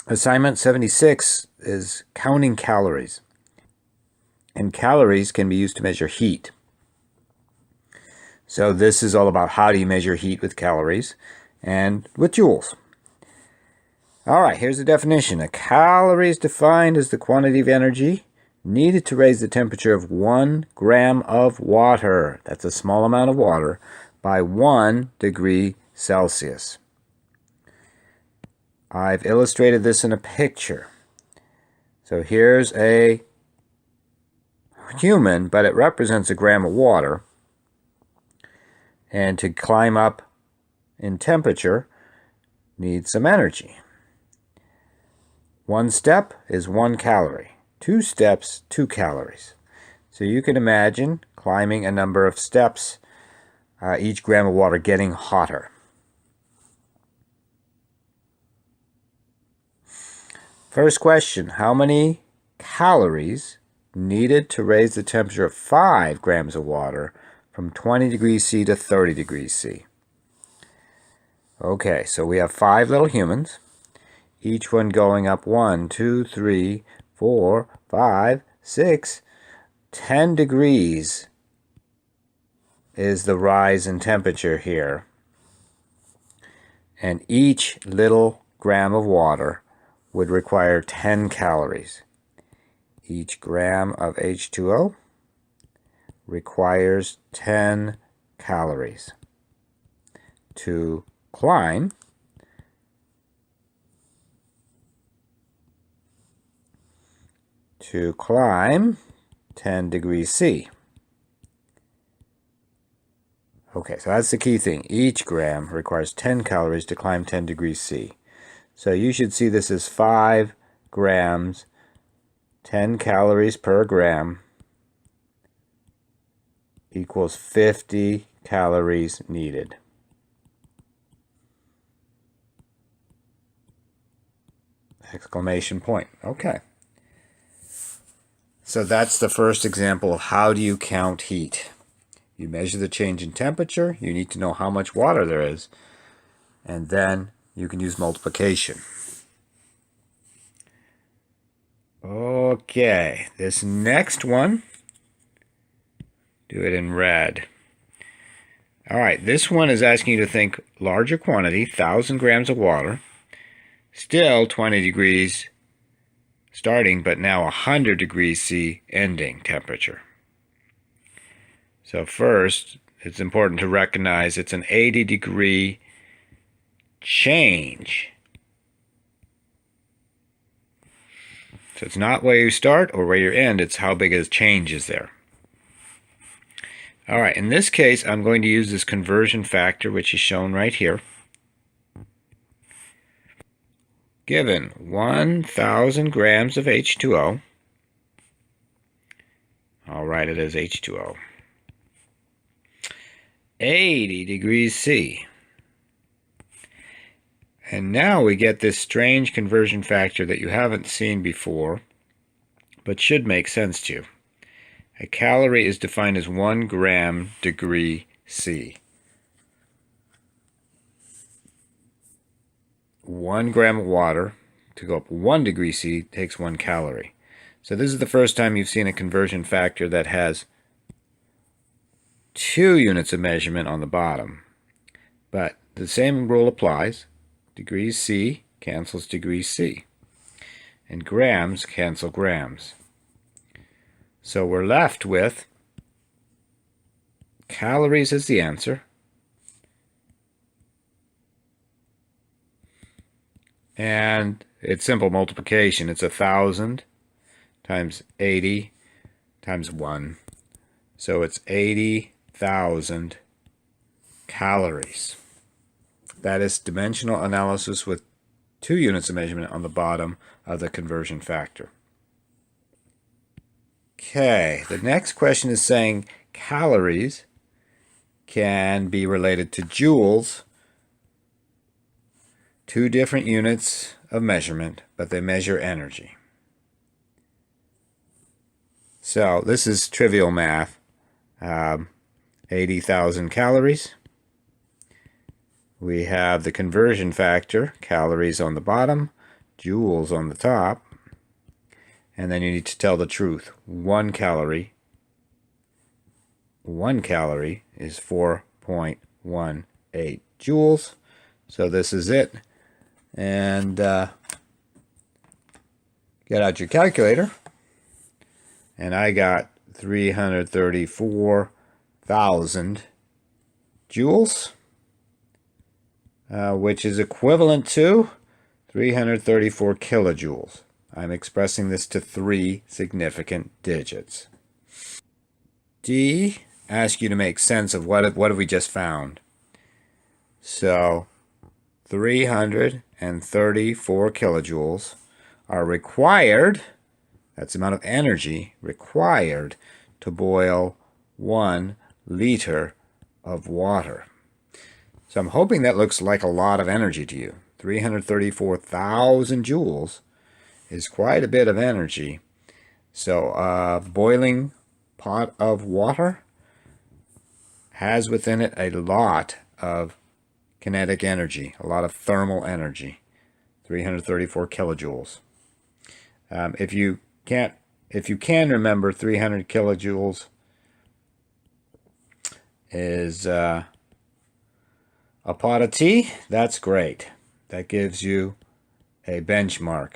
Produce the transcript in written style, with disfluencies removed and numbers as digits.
Assignment 76 is counting calories. And calories can be used to measure heat. So this is all about how do you measure heat with calories and with joules. All right, here's the definition. A calorie is defined as the quantity of energy needed to raise the temperature of 1 gram of water, that's a small amount of water, by 1 degree Celsius. I've illustrated this in a picture. So here's a human, but it represents a gram of water. And to climb up in temperature needs some energy. 1 step is 1 calorie. 2 steps, 2 calories. So you can imagine climbing a number of steps, each gram of water getting hotter. First question, how many calories needed to raise the temperature of 5 grams of water from 20 degrees C to 30 degrees C? Okay, so we have 5 little humans, each one going up 1, 2, 3, 4, 5, 6, 10 degrees is the rise in temperature here. And each little gram of water would require 10 calories. Each gram of H2O requires 10 calories to climb to climb 10 degrees C. Okay, so that's the key thing. Each gram requires 10 calories to climb 10 degrees C. So you should see this as 5 grams, 10 calories per gram equals 50 calories needed. Exclamation point. Okay. So that's the first example of how do you count heat. You measure the change in temperature, you need to know how much water there is, and then you can use multiplication. Okay, this next one, do it in red. All right, this one is asking you to think larger quantity, 1,000 grams of water, still 20 degrees starting, but now 100 degrees C ending temperature. So first, it's important to recognize it's an 80-degree change. So it's not where you start or where you end, it's how big a change is there. All right, in this case, I'm going to use this conversion factor, which is shown right here. Given 1,000 grams of H2O, I'll write it as H2O, 80 degrees C. And now we get this strange conversion factor that you haven't seen before, but should make sense to you. A calorie is defined as 1 gram degree C. 1 gram of water to go up 1 degree C takes 1 calorie. So this is the first time you've seen a conversion factor that has 2 units of measurement on the bottom. But the same rule applies. Degrees C cancels degrees C. And grams cancel grams. So we're left with calories as the answer. And it's simple multiplication. It's 1,000 times 80 times 1. So it's 80,000 calories. That is dimensional analysis with 2 units of measurement on the bottom of the conversion factor. Okay, the next question is saying calories can be related to joules, 2 different units of measurement, but they measure energy. So this is trivial math. 80,000 calories. We have the conversion factor, calories on the bottom, joules on the top. And then you need to tell the truth. 1 calorie is 4.18 joules. So this is it. And get out your calculator. And I got 334,000 joules, which is equivalent to 334 kilojoules. I'm expressing this to 3 significant digits. D asks you to make sense of what have we just found. So 334 kilojoules are required, that's the amount of energy required to boil 1 liter of water. So I'm hoping that looks like a lot of energy to you. 334,000 joules is quite a bit of energy. So a boiling pot of water has within it a lot of kinetic energy, a lot of thermal energy. 334 kilojoules. If you can remember 300 kilojoules is a pot of tea, that's great. That gives you a benchmark